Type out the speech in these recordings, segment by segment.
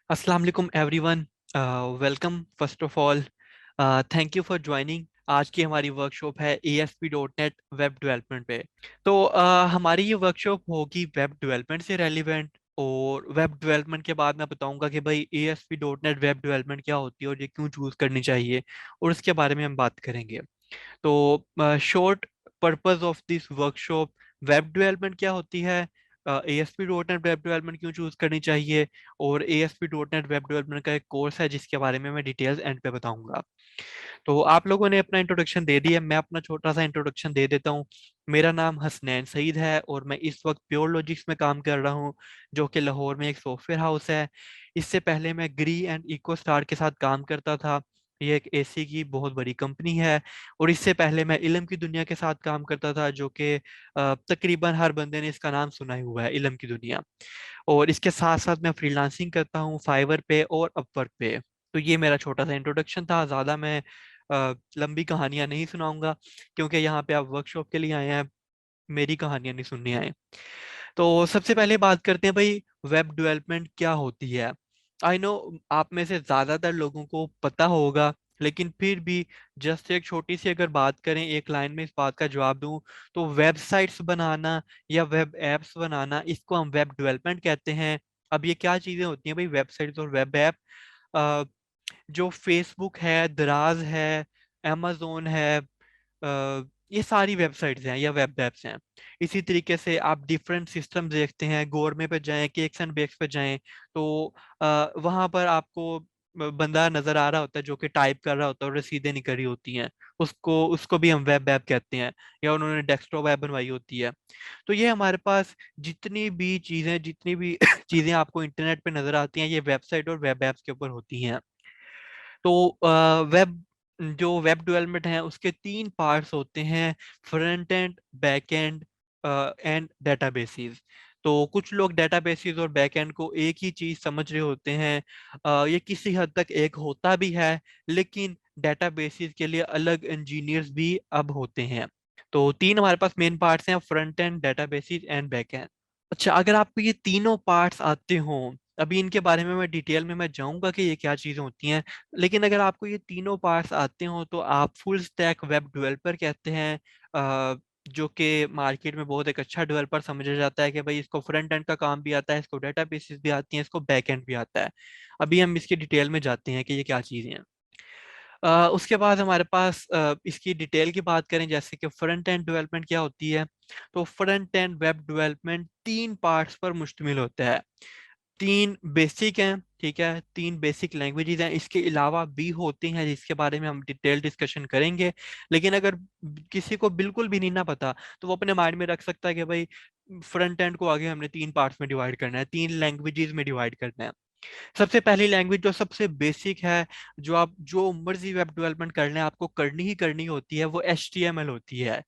अस्सलाम वालेकुम everyone. Welcome first of all. Thank you for joining. आज की हमारी वर्कशॉप है ASP.NET वेब डेवलपमेंट पे। तो हमारी ये वर्कशॉप होगी वेब डेवलपमेंट से रेलिवेंट। और वेब डेवलपमेंट के बाद मैं बताऊंगा कि भाई ASP.NEट वेब डेवलपमेंट क्या होती है और ये क्यों चूज करनी चाहिए, और इसके बारे में हम बात करेंगे। तो short purpose of this workshop, web development क्या होती है, ASP.NEट वेब डेवलपमेंट क्यों चूज करनी चाहिए, और ASP.NEट वेब डेवलपमेंट का एक कोर्स है जिसके बारे में मैं डिटेल्स एंड पे बताऊंगा। तो आप लोगों ने अपना इंट्रोडक्शन दे दिया, मैं अपना छोटा सा इंट्रोडक्शन दे देता हूँ। मेरा नाम हसनैन सईद है और मैं इस वक्त प्योर लॉजिक्स में काम कर रहा हूँ, जो कि लाहौर में एक सॉफ्टवेयर हाउस है। इससे पहले मैं ग्री एंड इको स्टार के साथ काम करता था। ये एक एसी की बहुत बड़ी कंपनी है। और इससे पहले मैं इल्म की दुनिया के साथ काम करता था, जो कि तकरीबन हर बंदे ने इसका नाम सुना ही हुआ है, इल्म की दुनिया। और इसके साथ साथ मैं फ्रीलांसिंग करता हूँ फाइवर पे और अपवर्क पे। तो ये मेरा छोटा सा इंट्रोडक्शन था। ज़्यादा मैं लंबी कहानियां नहीं सुनाऊंगा, क्योंकि यहाँ पे आप वर्कशॉप के लिए आए हैं, मेरी कहानियां नहीं सुनने आए। तो सबसे पहले बात करते हैं भाई, वेब डेवलपमेंट क्या होती है। आई नो आप में से ज्यादातर लोगों को पता होगा, लेकिन फिर भी जस्ट एक छोटी सी अगर बात करें, एक लाइन में इस बात का जवाब दूं, तो वेबसाइट्स बनाना या वेब एप्स बनाना, इसको हम वेब डेवलपमेंट कहते हैं। अब ये क्या चीजें होती हैं भाई, वेबसाइट्स और वेब ऐप? जो फेसबुक है, दराज है, amazon है, ये सारी वेबसाइट्स हैं या वेब एप्स हैं। इसी तरीके से आप डिफरेंट सिस्टम देखते हैं, गोरमे पे जाएं, केक्स एंड बेक्स पे जाएं, तो वहां पर आपको बंदा नजर आ रहा होता है जो कि टाइप कर रहा होता है और रसीदें निकल रही होती हैं। उसको उसको भी हम वेब ऐप कहते हैं, या उन्होंने डेस्कटॉप ऐप बनवाई होती है। तो ये हमारे पास जितनी भी चीजें, जितनी भी चीजें आपको इंटरनेट पे नजर आती हैं, ये वेबसाइट और वेब एप्स के ऊपर होती हैं। तो वेब जो वेब डेवलपमेंट है उसके तीन पार्ट्स होते हैं: front end, back and and databases. तो कुछ लोग डेटाबेसेस और बैक एंड को एक ही चीज समझ रहे होते हैं। ये किसी हद तक एक होता भी है, लेकिन डेटाबेसेस के लिए अलग इंजीनियर्स भी अब होते हैं। तो तीन हमारे पास मेन पार्ट्स हैं: front end, databases and back and. अच्छा, अगर आपको ये तीनों पार्ट्स आते हों, अभी इनके बारे में मैं डिटेल में मैं जाऊंगा कि ये क्या चीजें होती हैं, लेकिन अगर आपको ये तीनों पार्ट्स आते हो तो आप फुल स्टैक वेब डेवलपर कहते हैं। जो कि मार्केट में बहुत एक अच्छा डेवलपर समझा जाता है कि भाई इसको फ्रंट एंड का काम भी आता है, इसको डेटाबेसेस भी आती हैं, इसको बैक एंड भी आता है। अभी हम इसकी डिटेल में जाते हैं कि ये क्या चीजें हैं। उसके बाद हमारे पास इसकी डिटेल की बात करें, जैसे कि फ्रंट एंड डेवलपमेंट क्या होती है। तो फ्रंट एंड वेब डेवलपमेंट तीन पार्ट्स पर मुश्तमिल होता है। तीन बेसिक हैं, ठीक है, तीन बेसिक लैंग्वेजेस हैं, इसके अलावा भी होती हैं जिसके बारे में हम डिटेल डिस्कशन करेंगे। लेकिन अगर किसी को बिल्कुल भी नहीं ना पता, तो वो अपने माइंड में रख सकता है कि भाई फ्रंट एंड को आगे हमने तीन पार्ट्स में डिवाइड करना है, तीन लैंग्वेजेस में डिवाइड करना है। सबसे पहली लैंग्वेज जो सबसे बेसिक है, जो आप जो मर्जी वेब डेवलपमेंट कर लें आपको करनी ही करनी होती है, वो HTML होती है।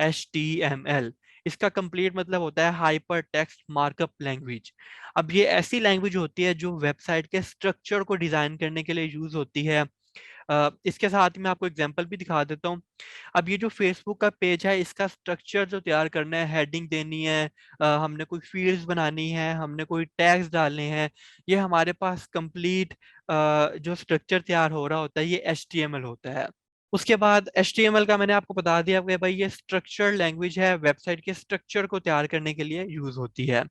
HTML, इसका कंप्लीट मतलब होता है हाइपर टेक्स्ट मार्कअप लैंग्वेज। अब ये ऐसी लैंग्वेज होती है जो वेबसाइट के स्ट्रक्चर को डिजाइन करने के लिए यूज होती है। इसके साथ ही मैं आपको एग्जांपल भी दिखा देता हूँ। अब ये जो फेसबुक का पेज है, इसका स्ट्रक्चर जो तैयार करना है, हेडिंग देनी है, हमने कोई फील्ड्स बनानी है, हमने कोई टैग्स डालने हैं, ये हमारे पास कंप्लीट जो स्ट्रक्चर तैयार हो रहा होता है, ये HTML होता है। उसके बाद HTML का मैंने आपको बता दिया कि भाई ये स्ट्रक्चर लैंग्वेज है, वेबसाइट के स्ट्रक्चर को तैयार करने के लिए यूज होती है।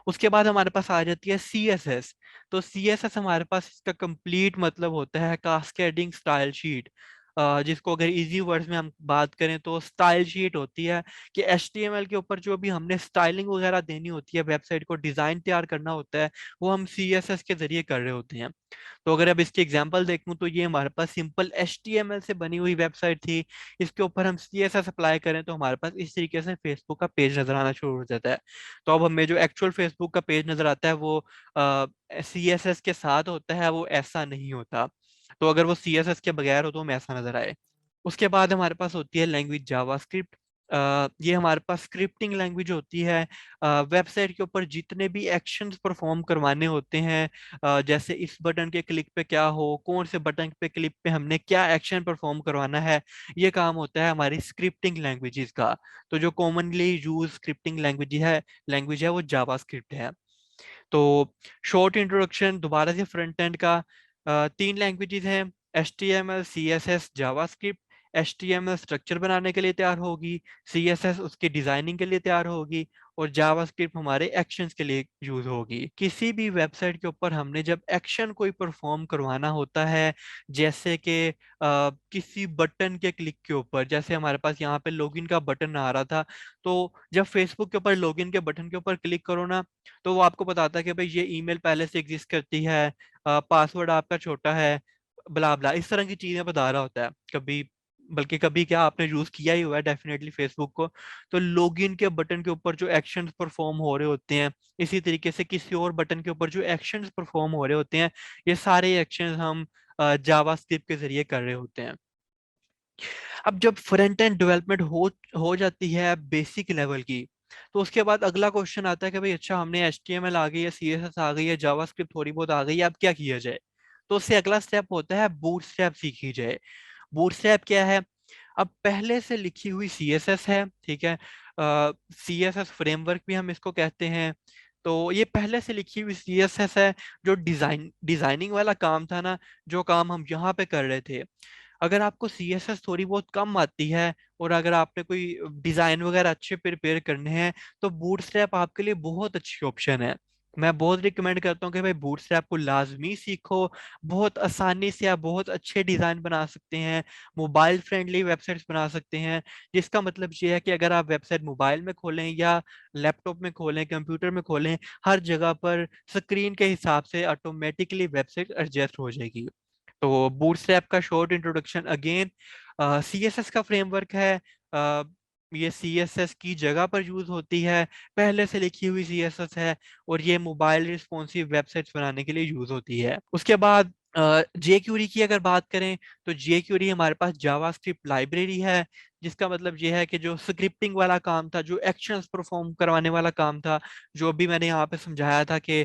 उसके बाद हमारे पास आ जाती है CSS। तो CSS हमारे पास इसका कंप्लीट मतलब होता है कास्केडिंग स्टाइल शीट। जिसको अगर इजी वर्ड्स में हम बात करें तो स्टाइल शीट होती है, कि HTML के ऊपर जो भी हमने स्टाइलिंग वगैरह देनी होती है, वेबसाइट को डिजाइन तैयार करना होता है, वो हम CSS के जरिए कर रहे होते हैं। तो अगर अब इसकी एग्जांपल देखूं, तो ये हमारे पास सिंपल HTML से बनी हुई वेबसाइट थी, इसके ऊपर हम CSS अप्लाई करें तो हमारे पास इस तरीके से फेसबुक का पेज नजर आना शुरू हो जाता है। तो अब हमें जो एक्चुअल फेसबुक का पेज नजर आता है वो CSS के साथ होता है, वो ऐसा नहीं होता। तो अगर वो CSS के बगैर हो तो हमें ऐसा नजर आए। उसके बाद हमारे पास होती है लैंग्वेज जावास्क्रिप्ट। ये हमारे पास स्क्रिप्टिंग लैंग्वेज होती है। वेबसाइट के ऊपर जितने भी एक्शंस परफॉर्म करवाने होते हैं, जैसे इस बटन के क्लिक पे क्या हो, कौन से बटन पे क्लिक पे हमने क्या एक्शन परफॉर्म करवाना है, ये काम होता है हमारी स्क्रिप्टिंग लैंग्वेजेस का। तो जो कॉमनली यूज स्क्रिप्टिंग लैंग्वेज है वो जावास्क्रिप्ट है। तो शॉर्ट इंट्रोडक्शन दोबारा से फ्रंट एंड का, तीन लैंग्वेजेस हैं, HTML CSS JavaScript. HTML structure बनाने के लिए तैयार होगी, CSS उसकी डिजाइनिंग के लिए तैयार होगी, और जावास्क्रिप्ट हमारे एक्शंस के लिए यूज होगी। किसी भी वेबसाइट के ऊपर हमने जब एक्शन कोई परफॉर्म करवाना होता है, जैसे कि किसी बटन के क्लिक के ऊपर, जैसे हमारे पास यहाँ पे लॉगिन का बटन आ रहा था, तो जब फेसबुक के ऊपर लॉगिन के बटन के ऊपर क्लिक करो ना, तो वो आपको बताता है कि भाई ये ईमेल पहले से एग्जिस्ट करती है, पासवर्ड आपका छोटा है, ब्ला ब्ला, इस तरह की चीजें बता रहा होता है कभी। बल्कि कभी क्या आपने यूज किया ही हुआ है डेफिनेटली फेसबुक को। तो लॉगिन के बटन के ऊपर जो एक्शंस परफॉर्म हो रहे होते हैं, इसी तरीके से किसी और बटन के ऊपर जो एक्शंस परफॉर्म हो रहे होते हैं, ये सारे एक्शंस हम जावास्क्रिप्ट के जरिए कर रहे होते हैं। अब जब फ्रंट एंड डेवलपमेंट हो जाती है बेसिक लेवल की, तो उसके बाद अगला क्वेश्चन आता है कि भाई अच्छा, हमने HTML आ गई है, CSS आ गई है, जावास्क्रिप्ट थोड़ी बहुत आ गई है, अब क्या किया जाए। तो उससे अगला स्टेप होता है बूटस्ट्रैप सीखी जाए। बूटस्ट्रैप क्या है? अब पहले से लिखी हुई CSS है, ठीक है, CSS फ्रेमवर्क भी हम इसको कहते हैं। तो ये पहले से लिखी हुई CSS है, जो डिजाइनिंग वाला काम था ना, जो काम हम यहाँ पे कर रहे थे। अगर आपको CSS थोड़ी बहुत कम आती है, और अगर आपने कोई डिजाइन वगैरह अच्छे प्रिपेयर करने हैं, तो बूटस्ट्रैप आपके लिए बहुत अच्छी ऑप्शन है। मैं बहुत रिकमेंड करता हूँ कि भाई बूटस्ट्रैप को लाजमी सीखो। बहुत आसानी से आप बहुत अच्छे डिजाइन बना सकते हैं, मोबाइल फ्रेंडली वेबसाइट्स बना सकते हैं। जिसका मतलब ये है कि अगर आप वेबसाइट मोबाइल में खोलें या लैपटॉप में खोलें, कंप्यूटर में खोलें, हर जगह पर स्क्रीन के हिसाब से ऑटोमेटिकली वेबसाइट एडजस्ट हो जाएगी। तो बूटस्ट्रैप का शॉर्ट इंट्रोडक्शन अगेन, CSS का फ्रेमवर्क है। अ, ये CSS की जगह पर यूज होती है, पहले से लिखी हुई CSS है, और ये मोबाइल रिस्पॉन्सिव वेबसाइट्स बनाने के लिए यूज होती है। उसके बाद jQuery की अगर बात करें, तो jQuery हमारे पास जावास्क्रिप्ट लाइब्रेरी है, जिसका मतलब ये है कि जो स्क्रिप्टिंग वाला काम था, जो एक्शंस परफॉर्म करवाने वाला काम था, जो अभी मैंने यहाँ पे समझाया था कि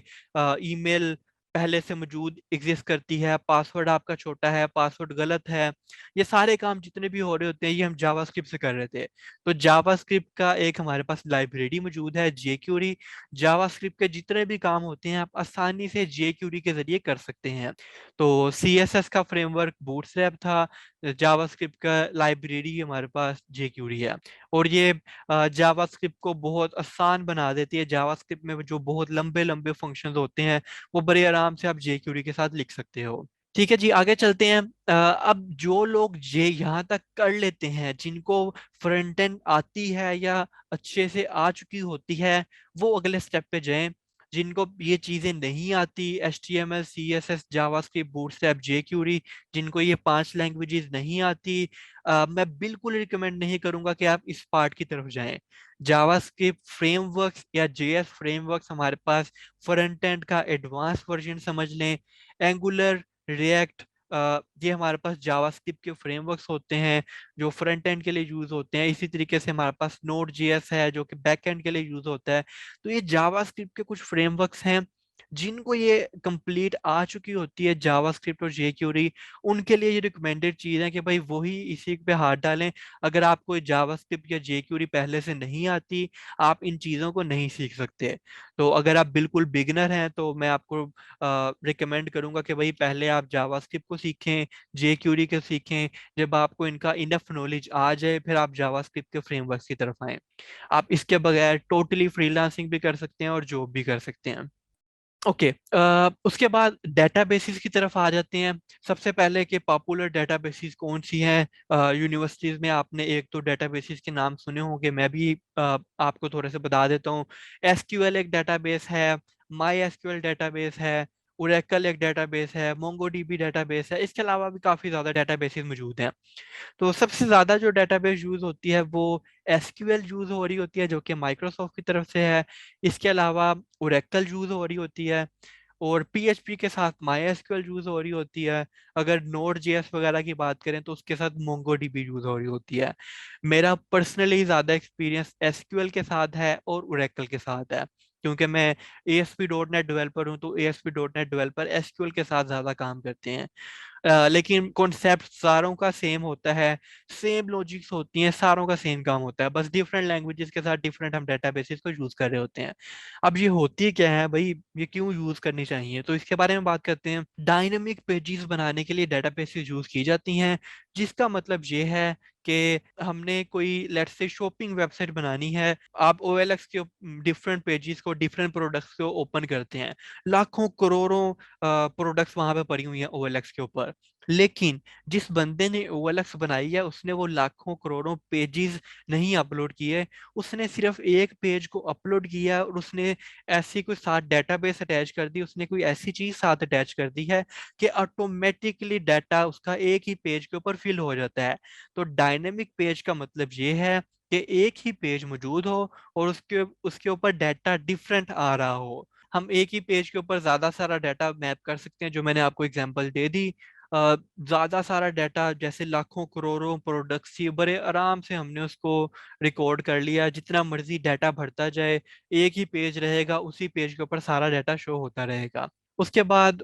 ईमेल पहले से मौजूद एग्जिस्ट करती है, पासवर्ड आपका छोटा है, पासवर्ड गलत है, ये सारे काम जितने भी हो रहे होते हैं, ये हम जावास्क्रिप्ट से कर रहे थे। तो जावास्क्रिप्ट का एक हमारे पास लाइब्रेरी मौजूद है jQuery। जावास्क्रिप्ट के जितने भी काम होते हैं, आप आसानी से jQuery के जरिए कर सकते हैं। तो CSS का फ्रेमवर्क बूटस्ट्रैप था, जावास्क्रिप्ट का लाइब्रेरी हमारे पास jQuery है। और ये जावास्क्रिप्ट को बहुत आसान बना देती है। जावास्क्रिप्ट में जो बहुत लंबे लंबे फंक्शंस होते हैं, वो बड़े आराम से आप jQuery के साथ लिख सकते हो। ठीक है जी, आगे चलते हैं। अब जो लोग ये यहाँ तक कर लेते हैं, जिनको फ्रंट एंड आती है या अच्छे से आ चुकी होती है, वो अगले स्टेप पे जाएं। जिनको ये चीजें नहीं आती, HTML CSS JavaScript bootstrap jQuery, जिनको ये पांच लैंग्वेजेस नहीं आती, मैं बिल्कुल रिकमेंड नहीं करूंगा कि आप इस पार्ट की तरफ जाएं। जावास्क्रिप्ट फ्रेमवर्क्स या JS फ्रेमवर्क्स हमारे पास, फ्रंट एंड का एडवांस वर्जन समझ लें, एंगुलर, रिएक्ट, ये हमारे पास जावास्क्रिप्ट के फ्रेमवर्क्स होते हैं, जो फ्रंट एंड के लिए यूज होते हैं। इसी तरीके से हमारे पास नोड JS है, जो कि बैक एंड के लिए यूज होता है। तो ये जावास्क्रिप्ट के कुछ फ्रेमवर्क्स हैं, जिनको ये कंप्लीट आ चुकी होती है जावास्क्रिप्ट और jQuery, उनके लिए ये रिकमेंडेड चीज है कि भाई वही इसी पे हाथ डालें। अगर आपको जावास्क्रिप्ट या jQuery पहले से नहीं आती, आप इन चीजों को नहीं सीख सकते। तो अगर आप बिल्कुल बिगिनर हैं, तो मैं आपको रिकमेंड करूंगा कि भाई पहले आप जावास्क्रिप्ट को सीखें, jQuery को सीखें। जब आपको इनका इनफ नॉलेज आ जाए, फिर आप जावास्क्रिप्ट के फ्रेमवर्क की तरफ आएं। आप इसके बगैर टोटली फ्रीलांसिंग भी कर सकते हैं और जॉब भी कर सकते हैं। ओके, उसके बाद डेटाबेसेस की तरफ आ जाते हैं। सबसे पहले कि पॉपुलर डेटाबेसेस कौन सी हैं यूनिवर्सिटीज में। आपने एक तो डेटाबेसेस के नाम सुने होंगे, मैं भी आपको थोड़े से बता देता हूँ। SQL एक डेटाबेस है, माई SQL डेटाबेस है, ओरेकल एक डेटाबेस है, मोंगोडीबी डेटाबेस है। इसके अलावा भी काफी ज्यादा डेटाबेसेस मौजूद हैं। तो सबसे ज्यादा जो डेटाबेस यूज होती है, वो SQL यूज हो रही होती है, जो कि माइक्रोसॉफ्ट की तरफ से है। इसके अलावा ओरेकल यूज हो रही होती है, और PHP के साथ MySQL यूज हो रही होती है। अगर नोड JS वगैरह की बात करें, तो उसके साथ MongoDB यूज हो रही होती है। मेरा पर्सनली ज्यादा एक्सपीरियंस SQL के साथ है और ओरेकल के साथ है, क्योंकि मैं ASP.NET डेवलपर हूं। तो ASP.NET डेवलपर SQL के साथ ज्यादा काम करते हैं। लेकिन कॉन्सेप्ट सारों का सेम होता है, सेम लॉजिक्स होती हैं, सारों का सेम काम होता है, बस डिफरेंट लैंग्वेजेस के साथ डिफरेंट हम डेटाबेसेस को यूज कर रहे होते हैं। अब ये होती क्या है भाई, ये क्यों यूज करनी चाहिए, तो इसके बारे में बात करते हैं। डायनेमिक पेजेस बनाने के लिए डेटाबेसेस यूज की जाती हैं, जिसका मतलब ये है कि हमने कोई लेट्स से शॉपिंग वेबसाइट बनानी है। आप OLX के डिफरेंट पेजेस को, डिफरेंट प्रोडक्ट्स को ओपन करते हैं, लाखों करोड़ों प्रोडक्ट्स वहां पे पड़ी हुई हैं OLX के ऊपर। लेकिन जिस बंदे ने OLX बनाई है, उसने वो लाखों करोड़ों पेजेस नहीं अपलोड किए, उसने सिर्फ एक पेज को अपलोड किया और उसने ऐसी कोई साथ डेटाबेस अटैच कर दी, उसने कोई ऐसी चीज साथ अटैच कर दी है कि ऑटोमेटिकली डाटा उसका एक ही पेज के ऊपर फिल हो जाता है। तो डायनेमिक पेज का मतलब ये है कि एक ही पेज मौजूद हो और उसके उसके ऊपर डाटा डिफरेंट आ रहा हो। हम एक ही पेज के ऊपर ज्यादा सारा डाटा मैप कर सकते हैं, जो मैंने आपको एग्जांपल दे दी। ज्यादा सारा डाटा जैसे लाखों करोड़ों प्रोडक्ट्स थी, बड़े आराम से हमने उसको रिकॉर्ड कर लिया, जितना मर्जी डाटा भरता जाए, एक ही पेज रहेगा, उसी पेज के ऊपर सारा डाटा शो होता रहेगा। उसके बाद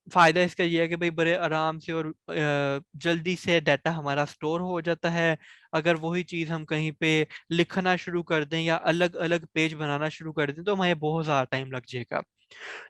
फायदा इसका ये है कि भाई बड़े आराम से और जल्दी से डाटा हमारा स्टोर हो जाता है। अगर वही चीज हम कहीं पे लिखना शुरू कर दें या अलग अलग पेज बनाना शुरू कर दें, तो हमें बहुत ज़्यादा टाइम लग जाएगा।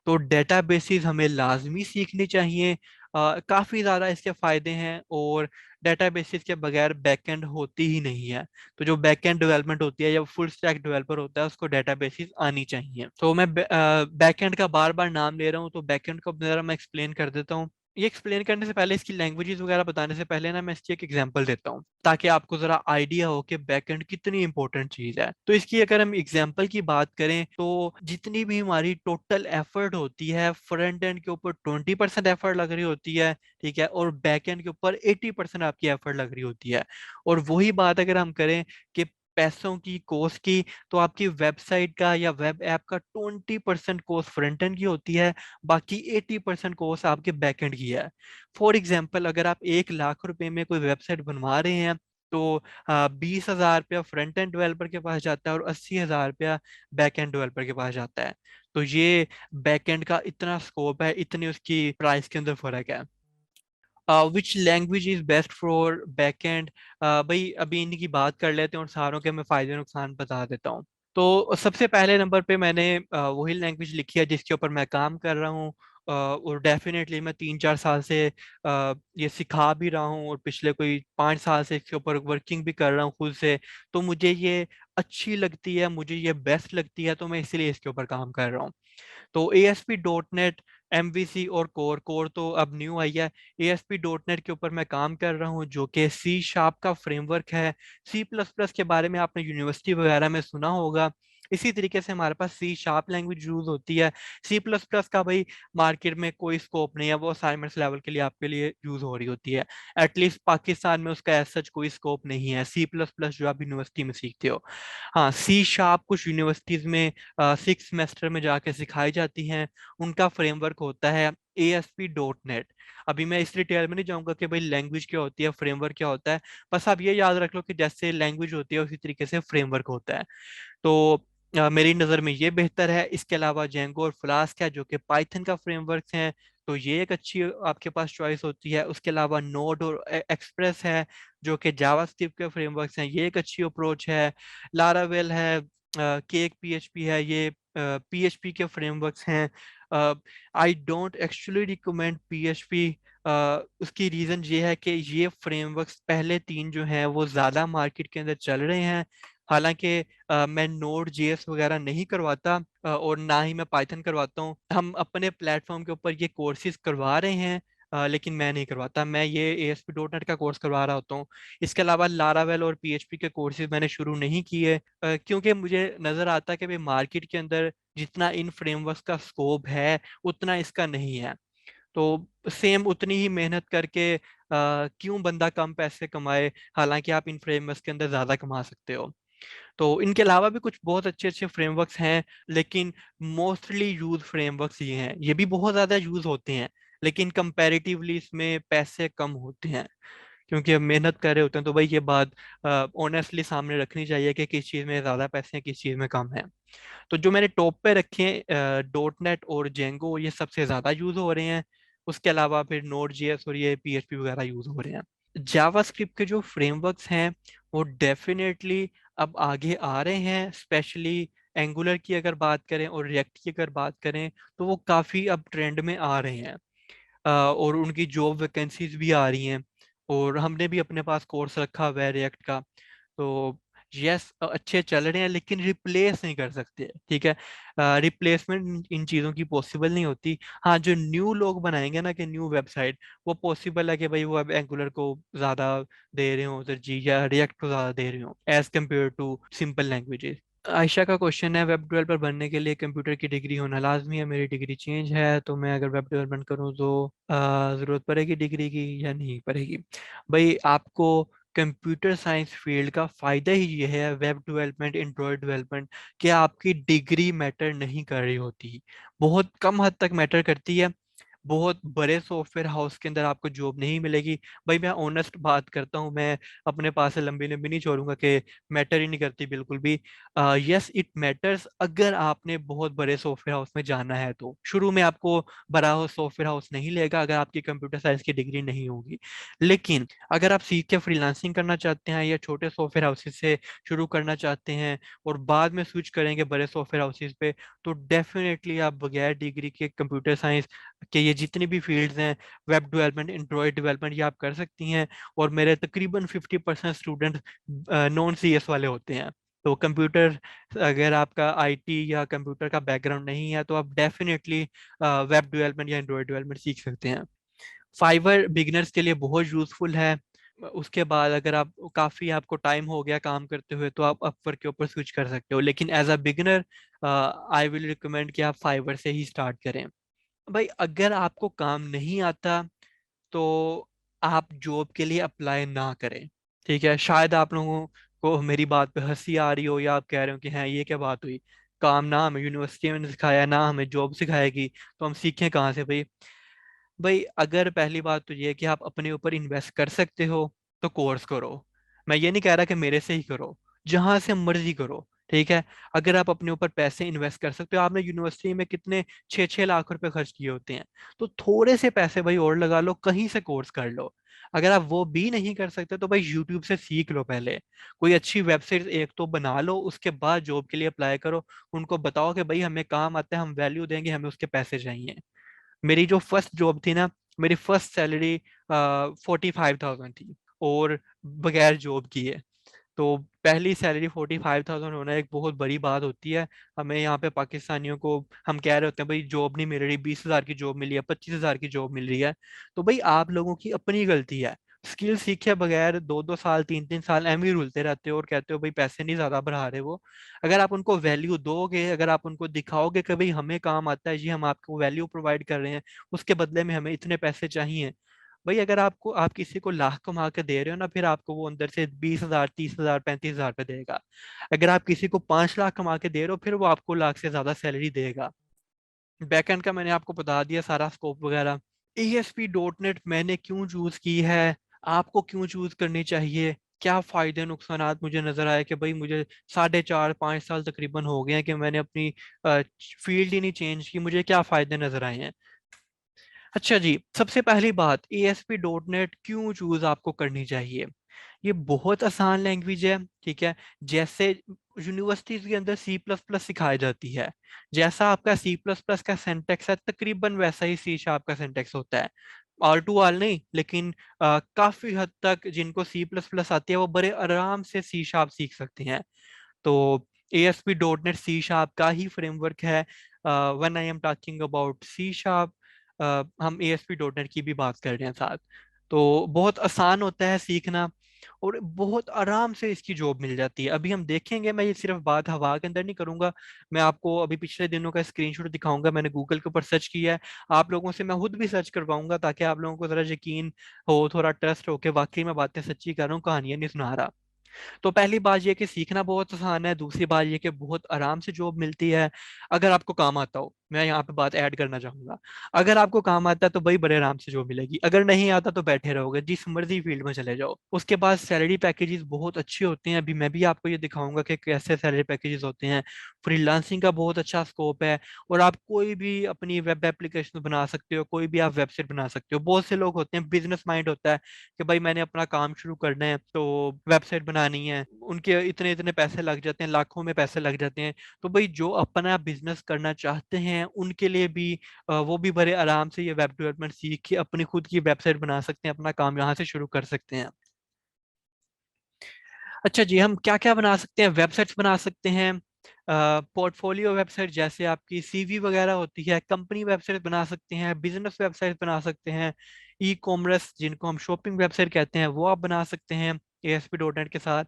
तो डेटाबेसेस हमें लाजमी सीखनी चाहिए। काफ़ी ज़्यादा इसके फायदे हैं, और डेटाबेसेस के बगैर बैकएंड होती ही नहीं है। तो जो बैकएंड डेवलपमेंट होती है या फुल स्टैक डेवलपर होता है, उसको डेटाबेसेस आनी चाहिए। तो मैं बैकएंड का बार बार नाम ले रहा हूँ, तो बैकएंड को जरा मैं एक्सप्लेन कर देता हूँ। ये एक्सप्लेन करने से पहले, इसकी लैंग्वेजेस वगैरह बताने से पहले ना, मैं इसकी एक एग्जांपल देता हूँ, ताकि आपको जरा आइडिया हो कि बैकएंड कितनी इंपॉर्टेंट चीज है। तो इसकी अगर हम एग्जांपल की बात करें, तो जितनी भी हमारी टोटल एफर्ट होती है, फ्रंट एंड के ऊपर 20% एफर्ट लग रही होती है, ठीक है, और बैक एंड के ऊपर 80% आपकी एफर्ट लग रही होती है। और वही बात अगर हम करें कि पैसों की, कॉस्ट की, तो आपकी वेबसाइट का या वेब ऐप का 20% कॉस्ट फ्रंट एंड की होती है, बाकी 80% कॉस्ट आपके बैक एंड की है। फॉर एग्जाम्पल, अगर आप 1 लाख रुपए में कोई वेबसाइट बनवा रहे हैं, तो 20,000 रुपया फ्रंट एंड डेवलपर के पास जाता है और 80,000 रुपया बैक एंड डेवलपर के पास जाता है। तो ये बैक एंड का इतना स्कोप है, इतनी उसकी प्राइस के अंदर फर्क है। Which language is best for back and? भाई अभी इनकी बात कर लेते हैं और सारों के मैं फायदे नुकसान बता देता हूँ। तो सबसे पहले नंबर पे मैंने वही लैंग्वेज लिखी है जिसके ऊपर मैं काम कर रहा हूँ। और डेफिनेटली मैं 3-4 साल से ये सिखा भी रहा हूँ, और पिछले कोई 5 साल से इसके ऊपर वर्किंग भी कर रहा हूँ खुद से। तो मुझे ये अच्छी लगती है, मुझे ये बेस्ट लगती है, तो मैं इसलिए इसके ऊपर काम कर रहा हूँ। तो ASP.NET, MVC और कोर, कोर तो अब न्यू आई है। ASP.NET के ऊपर मैं काम कर रहा हूँ, जो कि C# का फ्रेमवर्क है। C++ के बारे में आपने यूनिवर्सिटी वगैरह में सुना होगा। इसी तरीके से हमारे पास C# लैंग्वेज यूज होती है। C++ का भाई मार्केट में कोई स्कोप नहीं है, वो असाइनमेंट्स लेवल के लिए आपके लिए यूज हो रही होती है। एटलीस्ट पाकिस्तान में उसका एज सच कोई स्कोप नहीं है, C++ जो आप यूनिवर्सिटी में सीखते हो। हाँ, C# कुछ यूनिवर्सिटीज में 6 सेमेस्टर में जाके सिखाई जाती हैं। उनका फ्रेमवर्क होता है ASP.NET। अभी मैं इस डिटेल में नहीं जाऊंगा कि भाई लैंग्वेज क्या होती है, फ्रेमवर्क क्या होता है। बस आप ये याद रख लो कि जैसे लैंग्वेज होती है, उसी तरीके से फ्रेमवर्क होता है। तो मेरी नज़र में ये बेहतर है। इसके अलावा जेंगो और फ्लास्क है, जो कि पाइथन का फ्रेमवर्क है, तो ये एक अच्छी आपके पास चॉइस होती है। उसके अलावा नोड और एक्सप्रेस है, जो कि जावास्क्रिप्ट के फ्रेमवर्क्स हैं, ये एक अच्छी अप्रोच है। लारावेल है, केक PHP है, ये PHP के फ्रेमवर्क्स हैं। I don't actually recommend PHP। उसकी रीज़न ये है कि ये फ्रेमवर्क्स पहले 3 जो हैं वो ज़्यादा मार्केट के अंदर चल रहे हैं। हालांकि मैं नोड JS वगैरह नहीं करवाता, और ना ही मैं पाइथन करवाता हूँ। हम अपने प्लेटफॉर्म के ऊपर ये कोर्सेज करवा रहे हैं, लेकिन मैं नहीं करवाता, मैं ये ASP.NET का कोर्स करवा रहा होता हूँ। इसके अलावा लारावेल और PHP के कोर्सेज मैंने शुरू नहीं किए, क्योंकि मुझे नज़र आता है कि भाई मार्केट के अंदर जितना इन फ्रेमवर्क्स का स्कोप है, उतना इसका नहीं है। तो सेम उतनी ही मेहनत करके क्यों बंदा कम पैसे कमाए, हालांकि आप इन फ्रेमवर्क्स के अंदर ज़्यादा कमा सकते हो। तो इनके अलावा भी कुछ बहुत अच्छे अच्छे फ्रेमवर्क्स हैं, लेकिन मोस्टली यूज फ्रेमवर्क्स ये हैं। ये भी बहुत ज़्यादा यूज होते हैं, लेकिन कंपैरेटिवली इसमें पैसे कम होते हैं, क्योंकि हम मेहनत कर रहे होते हैं। तो भाई ये बात ऑनेस्टली सामने रखनी चाहिए कि किस चीज़ में ज़्यादा पैसे हैं, किस चीज़ में कम है। तो जो मैंने टॉप पे रखे हैं, डॉट नेट और जेंगो, ये सबसे ज़्यादा यूज हो रहे हैं। उसके अलावा फिर नोड जेएस और ये पीएचपी वगैरह यूज हो रहे हैं। जावास्क्रिप्ट के जो फ्रेमवर्क्स हैं वो डेफिनेटली अब आगे आ रहे हैं, स्पेशली एंगुलर की अगर बात करें और रिएक्ट की अगर बात करें तो वो काफ़ी अब ट्रेंड में आ रहे हैं। और उनकी जॉब वैकेंसीज भी आ रही हैं, और हमने भी अपने पास कोर्स रखा हुआ है रिएक्ट का। तो यस, अच्छे चल रहे हैं लेकिन रिप्लेस नहीं कर सकते, ठीक है। रिप्लेसमेंट इन चीज़ों की पॉसिबल नहीं होती। हाँ, जो न्यू लोग बनाएंगे ना कि न्यू वेबसाइट, वो पॉसिबल है कि भाई वो अब एंगुलर को ज़्यादा दे रहे हो तरजीह या रिएक्ट को ज़्यादा दे रहे हो as compare to simple languages. Ayesha का क्वेश्चन है, वेब डेवलपर बनने के लिए कंप्यूटर की डिग्री होना लाजमी है? मेरी डिग्री चेंज है, तो मैं अगर वेब डेवलपमेंट करूँ तो ज़रूरत पड़ेगी डिग्री की या नहीं पड़ेगी? भाई, आपको कंप्यूटर साइंस फील्ड का फ़ायदा ही ये है, वेब डेवलपमेंट, एंड्रॉयड डेवलपमेंट, कि आपकी डिग्री मैटर नहीं कर रही होती, बहुत कम हद तक मैटर करती है। बहुत बड़े सॉफ्टवेयर हाउस के अंदर आपको जॉब नहीं मिलेगी। भाई मैं ऑनेस्ट बात करता हूँ, मैं अपने पास से लंबी लंबी नहीं छोड़ूंगा कि मैटर ही नहीं करती बिल्कुल भी। यस, इट मैटर्स अगर आपने बहुत बड़े सॉफ्टवेयर हाउस में जाना है तो शुरू में आपको बड़ा सॉफ्टवेयर हाउस नहीं लेगा अगर आपकी कंप्यूटर साइंस की डिग्री नहीं होगी। लेकिन अगर आप सीख के फ्रीलांसिंग करना चाहते हैं या छोटे सॉफ्टवेयर हाउसेस से शुरू करना चाहते हैं और बाद में स्विच करेंगे बड़े सॉफ्टवेयर हाउसेस पे, तो डेफिनेटली आप बगैर डिग्री के कंप्यूटर साइंस कि ये जितनी भी फील्ड्स हैं, वेब डेवलपमेंट, एंड्रॉयड डेवलपमेंट, ये आप कर सकती हैं। और मेरे तकरीबन 50% स्टूडेंट नॉन सीएस वाले होते हैं। तो कंप्यूटर, अगर आपका आईटी या कंप्यूटर का बैकग्राउंड नहीं है तो आप डेफिनेटली वेब डेवलपमेंट या एंड्रॉयड डेवलपमेंट सीख सकते हैं। फाइवर बिगिनर्स के लिए बहुत यूजफुल है। उसके बाद अगर आप काफ़ी आपको टाइम हो गया काम करते हुए तो आप अपवर्क के ऊपर स्विच कर सकते हो, लेकिन as a beginner I will recommend कि आप फाइवर से ही स्टार्ट करें। भाई, अगर आपको काम नहीं आता तो आप जॉब के लिए अप्लाई ना करें, ठीक है। शायद आप लोगों को मेरी बात पे हंसी आ रही हो या आप कह रहे हो कि हाँ, ये क्या बात हुई, काम ना हमें यूनिवर्सिटी में सिखाया ना हमें जॉब सिखाएगी, तो हम सीखें कहाँ से भाई? भाई, अगर पहली बात तो ये है कि आप अपने ऊपर इन्वेस्ट कर सकते हो तो कोर्स करो। मैं ये नहीं कह रहा कि मेरे से ही करो, जहां से मर्जी करो, ठीक है। अगर आप अपने ऊपर पैसे इन्वेस्ट कर सकते हो, आपने यूनिवर्सिटी में कितने 6-6 लाख रुपए खर्च किए होते हैं, तो थोड़े से पैसे भाई और लगा लो, कहीं से कोर्स कर लो। अगर आप वो भी नहीं कर सकते तो भाई यूट्यूब से सीख लो, पहले कोई अच्छी वेबसाइट एक तो बना लो, उसके बाद जॉब के लिए अप्लाई करो। उनको बताओ कि भाई हमें काम आता है, हम वैल्यू देंगे, हमें उसके पैसे चाहिए। मेरी जो फर्स्ट जॉब थी ना, मेरी फर्स्ट सैलरी 45,000 थी, और बगैर जॉब किए। तो पहली सैलरी 45,000 होना एक बहुत बड़ी बात होती है। हमें यहाँ पे पाकिस्तानियों को हम कह रहे होते हैं भाई जॉब नहीं मिल रही, 20,000 की जॉब मिल रही है, 25,000 की जॉब मिल रही है। तो भाई आप लोगों की अपनी गलती है। स्किल सीखे बगैर 2-2 साल, 3-3 साल एम ही रुलते रहते हो और कहते हो भाई पैसे नहीं ज्यादा बढ़ा रहे वो। अगर आप उनको वैल्यू दोगे, अगर आप उनको दिखाओगे कि भाई हमें काम आता है जी, हम आपको वैल्यू प्रोवाइड कर रहे हैं, उसके बदले में हमें इतने पैसे चाहिए। भाई, अगर आप किसी को लाख कमा के दे रहे हो ना, फिर आपको वो अंदर से 20,000, 30,000, 35,000 पे देगा। अगर आप किसी को 5 लाख कमा के दे रहे हो, फिर वो आपको लाख से ज्यादा सैलरी देगा। बैकएंड का मैंने आपको बता दिया सारा स्कोप वगैरह। ASP.NET मैंने क्यों चूज की है, आपको क्यों चूज करनी चाहिए, क्या फायदे नुकसानात मुझे नजर आए कि भाई मुझे 4.5-5 साल तकरीबन हो गए हैं कि मैंने अपनी फील्ड ही नहीं चेंज की, मुझे क्या फायदे नजर आए हैं। अच्छा जी, सबसे पहली बात, ASP.NET क्यों चूज आपको करनी चाहिए? ये बहुत आसान लैंग्वेज है, ठीक है। जैसे यूनिवर्सिटीज के अंदर C++ सिखाई जाती है, जैसा आपका C++ का सिंटेक्स है, तकरीबन वैसा ही C शार्प का सिंटेक्स होता है। ऑल टू ऑल नहीं, लेकिन काफी हद तक जिनको C++ आती है वो बड़े आराम से C शार्प सीख सकते हैं। तो ASP.NET सी शार्प का ही फ्रेमवर्क है। One I am talking about C sharp, हम ASP.NET की भी बात कर रहे हैं साथ। तो बहुत आसान होता है सीखना, और बहुत आराम से इसकी जॉब मिल जाती है। अभी हम देखेंगे, मैं ये सिर्फ बात हवा के अंदर नहीं करूंगा, मैं आपको अभी पिछले दिनों का स्क्रीनशॉट दिखाऊंगा, मैंने गूगल के ऊपर सर्च किया है। आप लोगों से मैं खुद भी सर्च करवाऊंगा ताकि आप लोगों को जरा यकीन हो, थोड़ा ट्रस्ट हो कि वाकई मैं बातें सच्ची कर रहा हूँ, कहानियां नहीं सुना रहा। तो पहली बात यह कि सीखना बहुत आसान है, दूसरी बात यह कि बहुत आराम से जॉब मिलती है अगर आपको काम आता हो। मैं यहाँ पे बात ऐड करना चाहूंगा, अगर आपको काम आता है तो भाई बड़े आराम से जॉब मिलेगी, अगर नहीं आता तो बैठे रहोगे, जिस मर्जी फील्ड में चले जाओ। उसके बाद सैलरी पैकेजेस बहुत अच्छे होते हैं, अभी मैं भी आपको ये दिखाऊंगा कि कैसे सैलरी पैकेजेस होते हैं। फ्रीलांसिंग का बहुत अच्छा स्कोप है, और आप कोई भी अपनी वेब एप्लीकेशन बना सकते हो, कोई भी आप वेबसाइट बना सकते हो। बहुत से लोग होते हैं, बिजनेस माइंड होता है कि भाई मैंने अपना काम शुरू करना है तो वेबसाइट बनानी है, उनके इतने इतने पैसे लग जाते हैं, लाखों में पैसे लग जाते हैं। तो भाई जो अपना बिजनेस करना चाहते हैं उनके लिए भी वो भी बड़े आराम से ये वेब डेवलपमेंट सीख के अपनी खुद की वेबसाइट बना सकते हैं, अपना काम यहाँ से शुरू कर सकते हैं। अच्छा जी, हम क्या क्या बना सकते हैं? वेबसाइट्स बना सकते हैं, पोर्टफोलियो वेबसाइट जैसे आपकी सीवी वगैरह होती है, कंपनी वेबसाइट बना सकते हैं, बिजनेस वेबसाइट बना सकते हैं, ई कॉमर्स जिनको हम शॉपिंग वेबसाइट कहते हैं वो आप बना सकते हैं ASP.NET के साथ।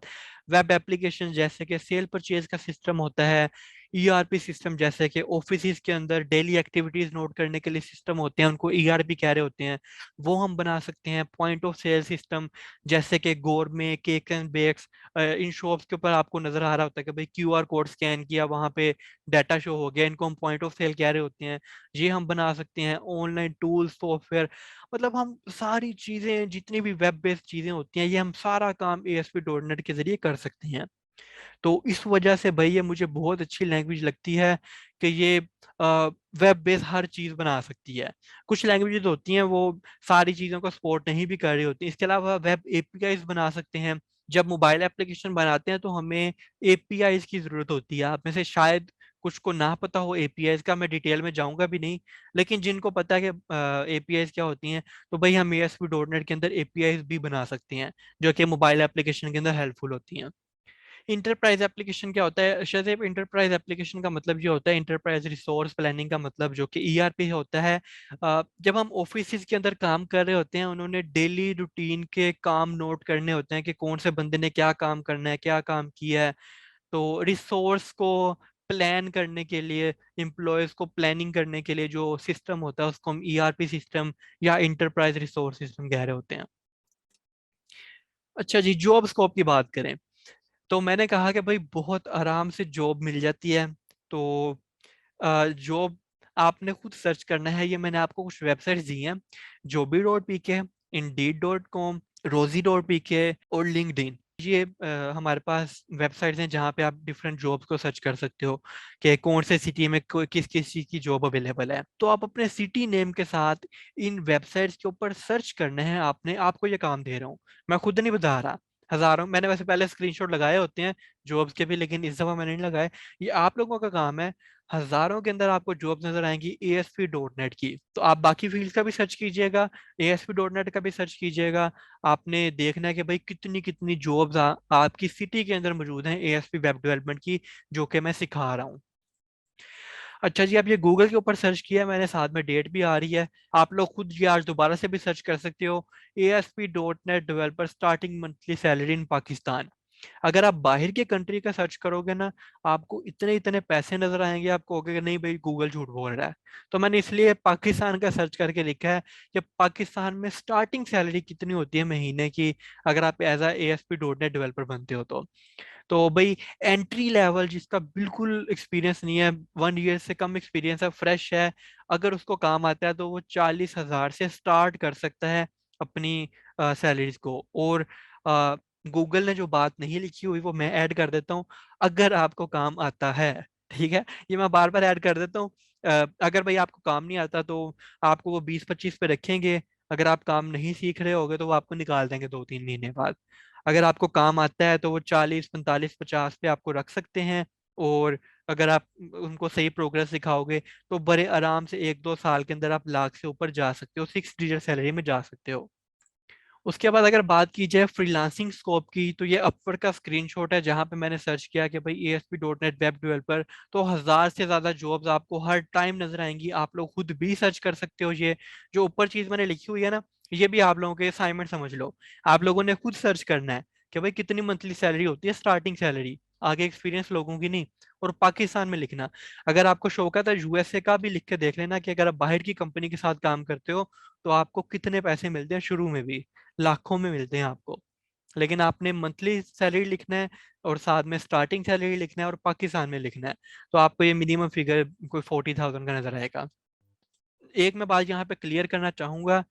वेब एप्लीकेशन जैसे कि सेल परचेज का सिस्टम होता है, ERP सिस्टम जैसे कि ऑफिस के अंदर डेली एक्टिविटीज नोट करने के लिए सिस्टम होते हैं, उनको ERP कह रहे होते हैं, वो हम बना सकते हैं। पॉइंट ऑफ सेल सिस्टम जैसे कि गोरमे केक एंड बेक्स, इन शॉप्स के ऊपर आपको नजर आ रहा होता है कि भाई QR कोड स्कैन किया, वहां पे डाटा शो हो गया, इनको हम पॉइंट ऑफ सेल कह रहे होते हैं, ये हम बना सकते हैं। ऑनलाइन टूल्स सॉफ्टवेयर, मतलब हम सारी चीजें जितनी भी वेब बेस्ड चीजें होती हैं ये हम सारा काम ASP.NET के जरिए कर सकते हैं। तो इस वजह से भाई ये मुझे बहुत अच्छी लैंग्वेज लगती है कि ये वेब बेस हर चीज बना सकती है। कुछ लैंग्वेजेस होती हैं वो सारी चीजों को सपोर्ट नहीं भी कर रही होती। इसके अलावा वेब APIs बना सकते हैं। जब मोबाइल एप्लीकेशन बनाते हैं तो हमें APIs की जरूरत होती है। आप में से शायद कुछ को ना पता हो APIs का, मैं डिटेल में जाऊंगा भी नहीं, लेकिन जिनको पता है कि APIs क्या होती हैं, तो भाई हम ASP.NET के अंदर APIs भी बना सकते हैं जो कि मोबाइल एप्लीकेशन के अंदर हेल्पफुल होती हैं। इंटरप्राइज एप्लीकेशन क्या होता है शहजेब? इंटरप्राइज एप्लीकेशन का मतलब ये होता है, इंटरप्राइज रिसोर्स प्लानिंग का मतलब जो कि ERP होता है। जब हम ऑफिस के अंदर काम कर रहे होते हैं, उन्होंने डेली रूटीन के काम नोट करने होते हैं कि कौन से बंदे ने क्या काम करना है, क्या काम किया है। तो रिसोर्स को प्लान करने के लिए, एम्प्लॉयज को प्लानिंग करने के लिए जो सिस्टम होता है उसको हम ERP सिस्टम या इंटरप्राइज रिसोर्स सिस्टम कह रहे होते हैं। अच्छा जी, जॉब स्कोप की बात करें तो मैंने कहा कि भाई बहुत आराम से जॉब मिल जाती है। तो जॉब आपने खुद सर्च करना है, ये मैंने आपको कुछ वेबसाइट्स दी हैं, joby.pk, indeed.com, rosie.pk और लिंक्डइन। ये हमारे पास वेबसाइट्स हैं जहाँ पे आप डिफरेंट जॉब्स को सर्च कर सकते हो कि कौन से सिटी में किस किस चीज़ की जॉब अवेलेबल है। तो आप अपने सिटी नेम के साथ इन वेबसाइट्स के ऊपर सर्च करना है। आपने आपको ये काम दे रहा हूँ, मैं खुद नहीं बता रहा। हजारों, मैंने वैसे पहले स्क्रीनशॉट लगाए होते हैं जॉब्स के भी, लेकिन इस दफा मैंने नहीं लगाए। ये आप लोगों का काम है। हजारों के अंदर आपको जॉब्स नजर आएंगी ASP.NET की, तो आप बाकी फील्ड का भी सर्च कीजिएगा, ASP.NET का भी सर्च कीजिएगा। आपने देखना है कि भाई कितनी कितनी जॉब्स आपकी सिटी के अंदर मौजूद हैं ASP वेब डेवलपमेंट की, जो कि मैं सिखा रहा हूँ। अच्छा जी, आप ये गूगल के ऊपर सर्च किया मैंने, साथ में डेट भी आ रही है, आप लोग खुद ये आज दोबारा से भी सर्च कर सकते हो। ASP.NEट developer starting monthly salary in Pakistan. अगर आप बाहर के कंट्री का सर्च करोगे ना, आपको इतने इतने पैसे नजर आएंगे, आप कहोगे कि नहीं भाई गूगल झूठ बोल रहा है। तो मैंने इसलिए पाकिस्तान का सर्च करके लिखा है कि पाकिस्तान में स्टार्टिंग सैलरी कितनी होती है महीने की, अगर आप एज ASP.NET डेवलपर बनते हो तो भाई एंट्री लेवल जिसका बिल्कुल एक्सपीरियंस नहीं है, 1 ईयर से कम एक्सपीरियंस है, फ्रेश है, अगर उसको काम आता है तो वो 40,000 से स्टार्ट कर सकता है अपनी सैलरीज को। और गूगल ने जो बात नहीं लिखी हुई वो मैं ऐड कर देता हूँ, अगर आपको काम आता है। ठीक है, ये मैं बार बार ऐड कर देता हूँ। अगर भाई आपको काम नहीं आता तो आपको वो 20-25 पे रखेंगे, अगर आप काम नहीं सीख रहे होगे तो वो आपको निकाल देंगे 2-3 महीने बाद। अगर आपको काम आता है तो वो 40, 45, 50 पे आपको रख सकते हैं। और अगर आप उनको सही प्रोग्रेस दिखाओगे तो बड़े आराम से 1-2 साल के अंदर आप लाख से ऊपर जा सकते हो, 6 डिजिट सैलरी में जा सकते हो। उसके बाद अगर बात की जाए फ्रीलांसिंग स्कोप की, तो ये अपवर्क का स्क्रीनशॉट है जहां पे मैंने सर्च किया कि भाई ASP.NET वेब डेवलपर, तो 1,000 से ज्यादा जॉब्स आपको हर टाइम नजर आएंगी। आप लोग खुद भी सर्च कर सकते हो। ये जो ऊपर चीज मैंने लिखी हुई है ना, ये भी आप लोगों के असाइनमेंट समझ लो। आप लोगों ने खुद सर्च करना है कि भाई कितनी मंथली सैलरी होती है, स्टार्टिंग सैलरी, आगे एक्सपीरियंस लोगों की नहीं, और पाकिस्तान में लिखना। अगर आपको शौक है तो USA का भी लिख के देख लेना कि अगर आप बाहर की कंपनी के साथ काम करते हो तो आपको कितने पैसे मिलते हैं, शुरू में भी लाखों में मिलते हैं आपको। लेकिन आपने मंथली सैलरी लिखना है और साथ में स्टार्टिंग सैलरी लिखना है और पाकिस्तान में लिखना है। तो आपको ये मिनिमम फिगर कोई 40,000 का नजर आएगा। एक मैं बात यहाँ पे क्लियर करना चाहूंगा,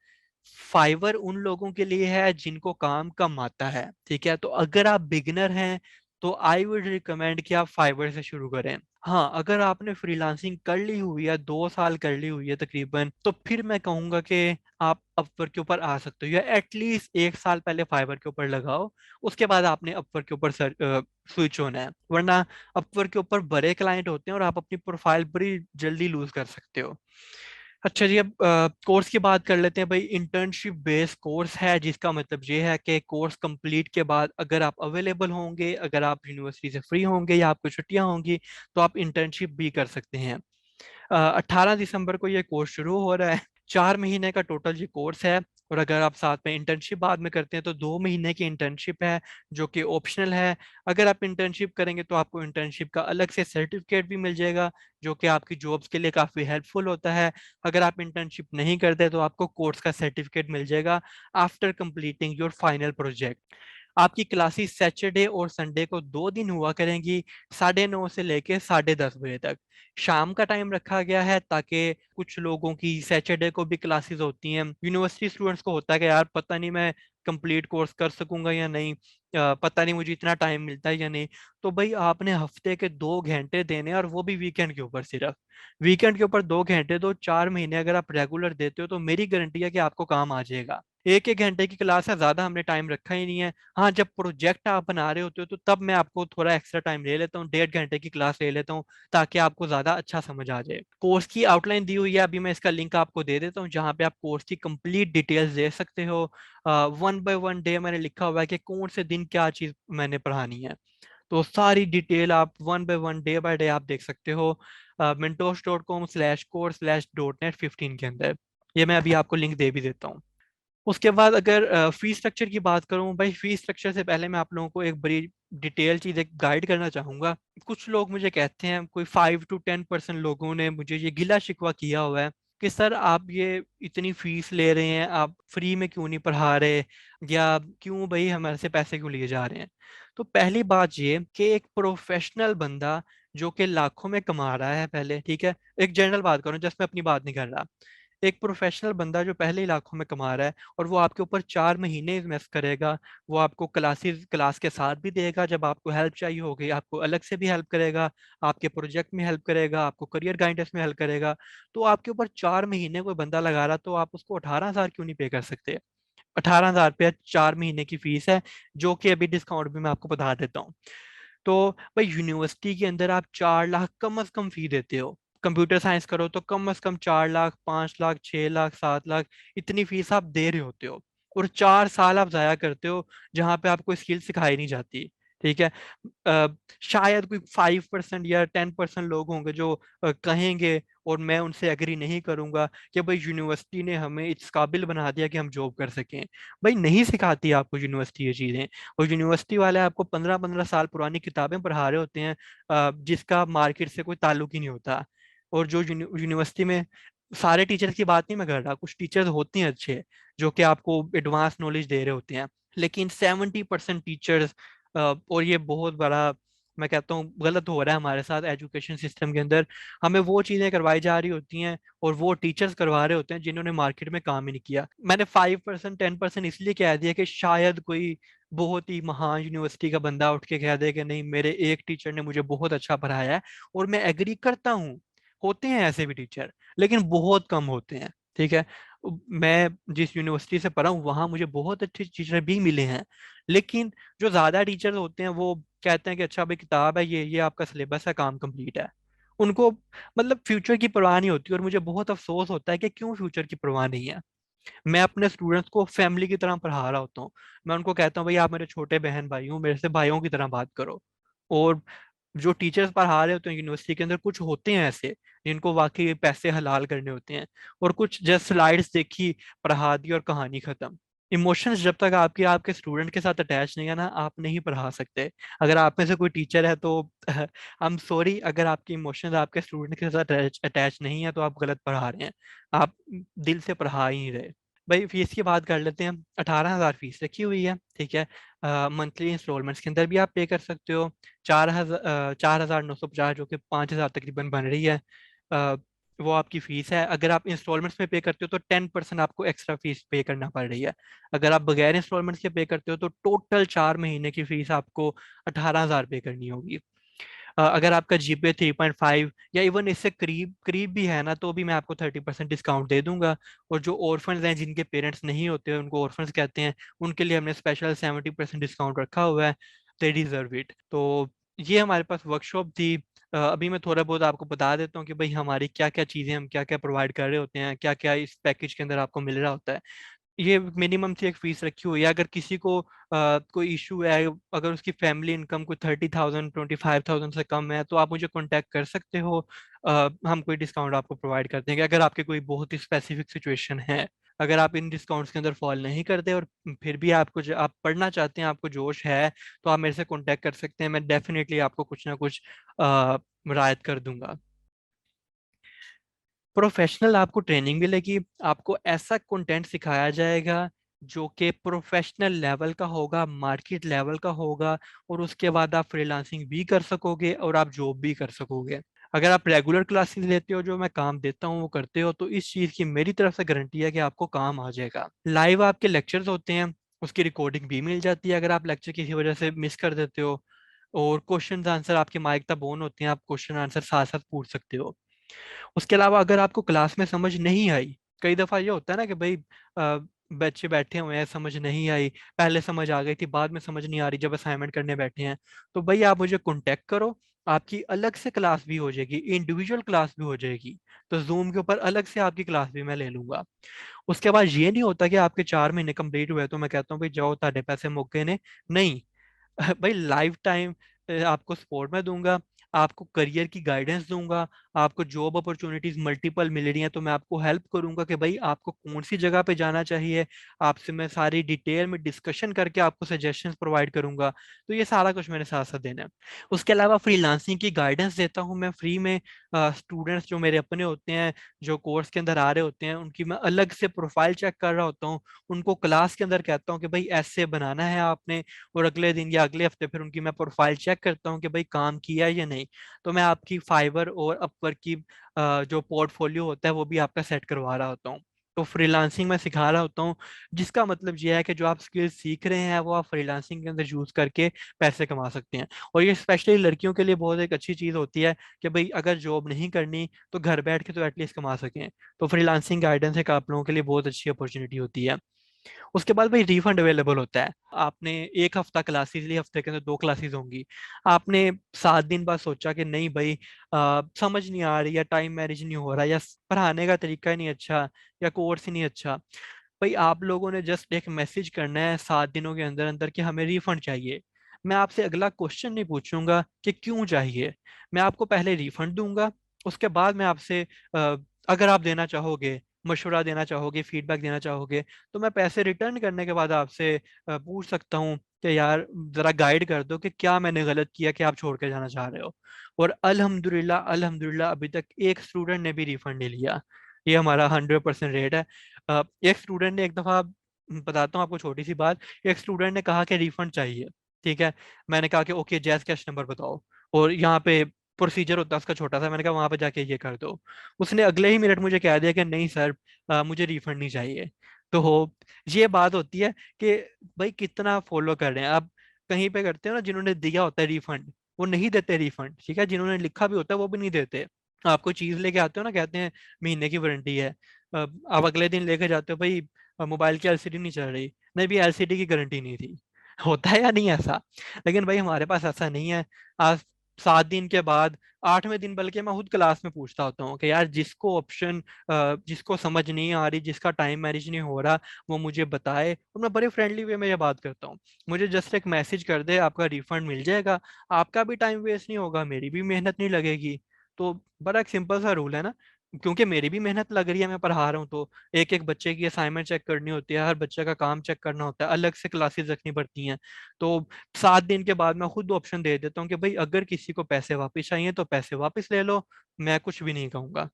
फाइवर उन लोगों के लिए है जिनको काम कम आता है, ठीक है। तो अगर आप बिगिनर हैं तो आई वुड रिकमेंड कि आप फाइवर से शुरू करें। हाँ, अगर आपने फ्रीलांसिंग कर ली हुई है, 2 साल कर ली हुई है तकरीबन, तो फिर मैं कहूंगा कि आप अपवर्क के ऊपर आ सकते हो, या एटलीस्ट 1 साल पहले फाइवर के ऊपर लगाओ, उसके बाद आपने अपवर्क के ऊपर स्विच होना है। वरना अपवर्क के ऊपर बड़े क्लाइंट होते हैं और आप अपनी प्रोफाइल बड़ी जल्दी लूज कर सकते हो। अच्छा जी, अब कोर्स की बात कर लेते हैं भाई। इंटर्नशिप बेस्ड कोर्स है, जिसका मतलब ये है कि कोर्स कंप्लीट के बाद अगर आप अवेलेबल होंगे, अगर आप यूनिवर्सिटी से फ्री होंगे या आपको छुट्टियां होंगी, तो आप इंटर्नशिप भी कर सकते हैं। 18 दिसंबर को ये कोर्स शुरू हो रहा है। 4 महीने का टोटल ये कोर्स है। और अगर आप साथ में इंटर्नशिप बाद में करते हैं तो 2 महीने की इंटर्नशिप है, जो कि ऑप्शनल है। अगर आप इंटर्नशिप करेंगे तो आपको इंटर्नशिप का अलग से सर्टिफिकेट भी मिल जाएगा, जो कि आपकी जॉब्स के लिए काफ़ी हेल्पफुल होता है। अगर आप इंटर्नशिप नहीं करते तो आपको कोर्स का सर्टिफिकेट मिल जाएगा after completing your final project. आपकी क्लासेस सैटरडे और संडे को 2 दिन हुआ करेंगी, 9:30 से लेके 10:30 बजे तक। शाम का टाइम रखा गया है ताकि कुछ लोगों की सैटरडे को भी क्लासेस होती हैं। यूनिवर्सिटी स्टूडेंट्स को होता है कि यार पता नहीं मैं कंप्लीट कोर्स कर सकूंगा या नहीं, पता नहीं मुझे इतना टाइम मिलता है या नहीं। तो भाई आपने हफ्ते के 2 घंटे देने हैं, और वो भी वीकेंड के ऊपर सिर्फ। वीकेंड के ऊपर 2 घंटे दो, 4 महीने अगर आप रेगुलर देते हो तो मेरी गारंटी है कि आपको काम आ जाएगा। एक एक घंटे की क्लास है, ज्यादा हमने टाइम रखा ही नहीं है। हाँ, जब प्रोजेक्ट आप बना रहे होते हो तो तब मैं आपको थोड़ा एक्स्ट्रा टाइम ले लेता हूँ, 1.5 घंटे की क्लास ले लेता हूँ, ताकि आपको ज्यादा अच्छा समझ आ जाए। कोर्स की आउटलाइन दी हुई है, अभी मैं इसका लिंक आपको दे देता हूँ, जहाँ पे आप कोर्स की कंप्लीट डिटेल्स दे सकते हो। 1 बाय 1 डे मैंने लिखा हुआ है कि कौन से दिन क्या चीज मैंने पढ़ानी है। तो सारी डिटेल आप 1 बाय 1 डे बाय डे आप देख सकते हो mentos.com/course/.net 15 के अंदर। ये मैं अभी आपको लिंक दे भी देता हूँ। उसके बाद अगर फी स्ट्रक्चर की बात करूं भाई, फी स्ट्रक्चर से पहले मैं आप लोगों को एक बड़ी डिटेल चीज एक गाइड करना चाहूंगा। कुछ लोग मुझे कहते हैं, कोई 5 to 10% लोगों ने मुझे ये गिला शिकवा किया हुआ है कि सर आप ये इतनी फीस ले रहे हैं, आप फ्री में क्यों नहीं पढ़ा रहे, या क्यों भाई हमारे से पैसे क्यों लिए जा रहे हैं। तो पहली बात ये कि एक प्रोफेशनल बंदा जो कि लाखों में कमा रहा है, पहले ठीक है, एक जनरल बात करूं, जस्ट मैं अपनी बात नहीं कर रहा, एक प्रोफेशनल बंदा जो पहले ही लाखों में कमा रहा है और वो आपके ऊपर 4 महीने इन्वेस्ट करेगा, वो आपको क्लास के साथ भी देगा, जब आपको हेल्प चाहिए होगी आपको अलग से भी हेल्प करेगा, आपके प्रोजेक्ट में हेल्प करेगा, आपको करियर गाइडेंस में हेल्प करेगा। तो आपके ऊपर 4 महीने कोई बंदा लगा रहा, तो आप उसको 18,000 क्यों नहीं पे कर सकते। 18,000 रुपया 4 महीने की फीस है, जो कि अभी डिस्काउंट भी मैं आपको बता देता हूँ। तो भाई यूनिवर्सिटी के अंदर आप 4 लाख कम से कम फी देते हो। कंप्यूटर साइंस करो तो कम से कम 4 लाख, 5 लाख, 6 लाख, 7 लाख, इतनी फीस आप दे रहे होते हो। और 4 साल आप जाया करते हो जहाँ पे आपको स्किल सिखाई नहीं जाती, ठीक है। अ, शायद कोई 5% या 10% लोग होंगे जो कहेंगे, और मैं उनसे एग्री नहीं करूंगा, कि भाई यूनिवर्सिटी ने हमें इस काबिल बना दिया कि हम जॉब कर सकें। भाई नहीं सिखाती आपको यूनिवर्सिटी ये चीजें। और यूनिवर्सिटी वाले आपको 15-15 साल पुरानी किताबें पढ़ा रहे होते हैं, जिसका मार्केट से कोई ताल्लुक ही नहीं होता। और जो यूनिवर्सिटी में, सारे टीचर्स की बात नहीं मैं कर रहा, कुछ टीचर्स होते हैं अच्छे जो कि आपको एडवांस नॉलेज दे रहे होते हैं, लेकिन 70% टीचर्स, और ये बहुत बड़ा मैं कहता हूँ गलत हो रहा है हमारे साथ एजुकेशन सिस्टम के अंदर। हमें वो चीजें करवाई जा रही होती हैं और वो टीचर्स करवा रहे होते हैं जिन्होंने मार्केट में काम ही नहीं किया। मैंने 5% 10% इसलिए कह दिया कि शायद कोई बहुत ही महान यूनिवर्सिटी का बंदा उठ के कह दे कि नहीं, मेरे एक टीचर ने मुझे बहुत अच्छा पढ़ाया है। और मैं एग्री करता हूँ, होते हैं ऐसे भी टीचर, लेकिन बहुत कम होते हैं, ठीक है। मैं जिस यूनिवर्सिटी से पढ़ा हूँ वहां मुझे बहुत अच्छे टीचर भी मिले हैं, लेकिन जो ज्यादा टीचर होते हैं वो कहते हैं कि अच्छा भाई किताब है, ये आपका सिलेबस है, काम कंप्लीट है। उनको मतलब फ्यूचर की परवाह नहीं होती, और मुझे बहुत अफसोस होता है कि क्यों फ्यूचर की परवाह नहीं है। मैं अपने स्टूडेंट्स को फैमिली की तरह पढ़ा रहा होता हूँ। मैं उनको कहता हूँ भाई आप मेरे छोटे बहन भाई हो, मेरे से भाइयों की तरह बात करो। और जो टीचर्स पढ़ा रहे होते हैं यूनिवर्सिटी के अंदर, कुछ होते हैं ऐसे जिनको वाकई पैसे हलाल करने होते हैं, और कुछ जस्ट स्लाइड्स देखी, पढ़ा दी और कहानी खत्म। इमोशंस जब तक आपके आपके स्टूडेंट के साथ अटैच नहीं है ना, आप नहीं पढ़ा सकते। अगर आप में से कोई टीचर है तो आई एम सॉरी, अगर आपके इमोशंस आपके स्टूडेंट के साथ अटैच नहीं है तो आप गलत पढ़ा रहे हैं, आप दिल से पढ़ा ही नहीं रहे। भाई फीस की बात कर लेते हैं। 18,000 फीस रखी हुई है, ठीक है। मंथली इंस्टॉलमेंट्स के अंदर भी आप पे कर सकते हो। 4,950, जो कि 5,000 तकरीबन बन रही है। अ, वो आपकी फीस है। अगर आप इंस्टॉलमेंट्स में पे करते हो तो 10% आपको एक्स्ट्रा फीस पे करना पड़ रही है। अगर आप बगैर इंस्टॉलमेंट्स के पे करते हो तो टोटल 4 महीने की फीस आपको 18,000 पे करनी होगी। अगर आपका जीपे 3.5 या इवन इससे करीब करीब भी है ना, तो भी मैं आपको 30% डिस्काउंट दे दूंगा। और जो ऑर्फन्स हैं, जिनके पेरेंट्स नहीं होते, उनको ऑर्फन्स कहते हैं, उनके लिए हमने स्पेशल 70% डिस्काउंट रखा हुआ है। They deserve it. तो ये हमारे पास वर्कशॉप थी। अभी मैं थोड़ा बहुत आपको बता देता हूँ कि भाई हमारी क्या क्या चीज़ें, हम क्या क्या प्रोवाइड कर रहे होते हैं, क्या क्या इस पैकेज के अंदर आपको मिल रहा होता है। ये मिनिमम से एक फीस रखी हुई है। अगर किसी को कोई इशू है, अगर उसकी फैमिली इनकम कोई 30,000 25,000 से कम है, तो आप मुझे कांटेक्ट कर सकते हो। हम कोई डिस्काउंट आपको प्रोवाइड कर देंगे, अगर आपके कोई बहुत ही स्पेसिफिक सिचुएशन है। अगर आप इन डिस्काउंट्स के अंदर फॉल नहीं करते और फिर भी आपको आप पढ़ना चाहते हैं, आपको जोश है, तो आप मेरे से कांटेक्ट कर सकते हैं। मैं डेफिनेटली आपको कुछ ना कुछ रियायत कर दूंगा। प्रोफेशनल आपको ट्रेनिंग मिलेगी। आपको ऐसा कंटेंट सिखाया जाएगा जो कि प्रोफेशनल लेवल का होगा, मार्केट लेवल का होगा। और उसके बाद आप फ्रीलांसिंग भी कर सकोगे और आप जॉब भी कर सकोगे। अगर आप रेगुलर क्लासेस लेते हो, जो मैं काम देता हूँ वो करते हो, तो इस चीज़ की मेरी तरफ से गारंटी है कि आपको काम आ जाएगा। लाइव आपके लेक्चर्स होते हैं, उसकी रिकॉर्डिंग भी मिल जाती है अगर आप लेक्चर किसी वजह से मिस कर देते हो। और क्वेश्चन आंसर आपके माइक तक ऑन होते हैं, आप क्वेश्चन आंसर साथ साथ पूछ सकते हो। उसके अलावा अगर आपको क्लास में समझ नहीं आई, कई दफा ये होता है ना कि भाई बच्चे बैठे हुए हैं, समझ नहीं आई, पहले समझ आ गई थी, बाद में समझ नहीं आ रही जब असाइनमेंट करने बैठे हैं, तो भाई आप मुझे कांटेक्ट करो। आपकी अलग से क्लास भी हो जाएगी, इंडिविजुअल क्लास भी हो जाएगी। तो जूम के ऊपर अलग से आपकी क्लास भी मैं ले लूंगा। उसके बाद ये नहीं होता कि आपके 4 महीने कंप्लीट हुए तो मैं कहता हूँ भाई जाओ, ताड़े पैसे मुक्के ने। नहीं। भाई लाइफ टाइम आपको सपोर्ट मैं दूंगा, आपको करियर की गाइडेंस दूंगा। आपको जॉब अपॉर्चुनिटीज मल्टीपल मिल रही हैं, तो मैं आपको हेल्प करूंगा कि भाई आपको कौन सी जगह पे जाना चाहिए। आपसे मैं सारी डिटेल में डिस्कशन करके आपको सजेशंस प्रोवाइड करूंगा। तो ये सारा कुछ मेरे साथ साथ देना है। उसके अलावा फ्रीलांसिंग की गाइडेंस देता हूँ मैं फ्री में। स्टूडेंट्स जो मेरे अपने होते हैं, जो कोर्स के अंदर आ रहे होते हैं, उनकी मैं अलग से प्रोफाइल चेक कर रहा होता हूँ। उनको क्लास के अंदर कहता हूँ कि भाई ऐसे बनाना है आपने। और अगले दिन या अगले हफ्ते फिर उनकी मैं प्रोफाइल चेक करता हूँ कि भाई काम किया है या नहीं। तो मैं आपकी फाइवर और अपवर्क की जो पोर्टफोलियो होता है वो भी आपका सेट करवा रहा होता हूँ। तो फ्रीलांसिंग मैं सिखा रहा होता हूँ, जिसका मतलब ये है कि जो आप स्किल्स सीख रहे हैं वो आप फ्रीलांसिंग के अंदर यूज करके पैसे कमा सकते हैं। और ये स्पेशली लड़कियों के लिए बहुत एक अच्छी चीज़ होती है कि भाई अगर जॉब नहीं करनी तो घर बैठ के तो एटलीस्ट कमा सकें। तो फ्रीलांसिंग गाइडेंस एक आप लोगों के लिए बहुत अच्छी अपॉर्चुनिटी होती है। उसके बाद भाई रिफंड अवेलेबल होता है। आपने एक हफ्ता क्लासेस ली, हफ्ते के अंदर 2 क्लासेस होंगी। आपने 7 दिन बाद सोचा कि नहीं भाई, समझ नहीं आ रही, या टाइम मैनेज नहीं हो रहा, या पढ़ाने का तरीका ही नहीं अच्छा, या कोर्स ही नहीं अच्छा। भाई आप लोगों ने जस्ट एक मैसेज करना है 7 दिनों के अंदर अंदर कि हमें रिफंड चाहिए। मैं आपसे अगला क्वेश्चन नहीं पूछूंगा कि क्यों चाहिए। मैं आपको पहले रिफंड दूंगा। उसके बाद मैं आपसे अगर आप देना चाहोगे, मशवरा देना चाहोगे, फीडबैक देना चाहोगे, तो मैं पैसे रिटर्न करने के बाद आपसे पूछ सकता हूँ कि यार जरा गाइड कर दो कि क्या मैंने गलत किया कि आप छोड़ के जाना चाह रहे हो। और अल्हम्दुलिल्लाह अल्हम्दुलिल्लाह अभी तक एक स्टूडेंट ने भी रिफंड नहीं लिया। ये हमारा 100% रेट है। एक स्टूडेंट ने एक दफा, बताता हूँ आपको छोटी सी बात। एक स्टूडेंट ने कहा कि रिफंड चाहिए, ठीक है। मैंने कहा कि ओके, जैज कैश नंबर बताओ। और यहाँ पे प्रोसीजर होता है उसका छोटा सा, मैंने कहा वहां पे जाके ये कर दो। उसने अगले ही मिनट मुझे कह दिया कि नहीं सर, मुझे रिफंड नहीं चाहिए। तो ये बात होती है कि भाई कितना फॉलो कर रहे हैं आप। कहीं पे करते हो ना, जिन्होंने दिया होता है रिफंड वो नहीं देते रिफंड, ठीक है। जिन्होंने लिखा भी होता है वो भी नहीं देते। आपको चीज लेके आते हो ना, कहते हैं महीने की वारंटी है। आप अगले दिन लेके जाते हो, भाई मोबाइल की एलसीडी नहीं चल रही, नहीं भी एलसीडी की गारंटी नहीं थी। होता है या नहीं ऐसा? लेकिन भाई हमारे पास ऐसा नहीं है। आज 7 दिन के बाद, 8वें दिन बल्कि मैं खुद क्लास में पूछता होता हूँ कि यार जिसको ऑप्शन, जिसको समझ नहीं आ रही, जिसका टाइम मैनेज नहीं हो रहा, वो मुझे बताए। और मैं बड़े फ्रेंडली वे में ये बात करता हूँ। मुझे जस्ट एक मैसेज कर दे, आपका रिफंड मिल जाएगा। आपका भी टाइम वेस्ट नहीं होगा, मेरी भी मेहनत नहीं लगेगी। तो बड़ा एक सिंपल सा रूल है ना। क्योंकि मेरी भी मेहनत लग रही है, मैं पढ़ा रहा हूँ, तो एक एक बच्चे की असाइनमेंट चेक करनी होती है, हर बच्चे का काम चेक करना होता है, अलग से क्लासेस रखनी पड़ती हैं। तो 7 दिन के बाद मैं खुद ऑप्शन दे देता हूँ कि भाई अगर किसी को पैसे वापस चाहिए तो पैसे वापस ले लो, मैं कुछ भी नहीं कहूंगा।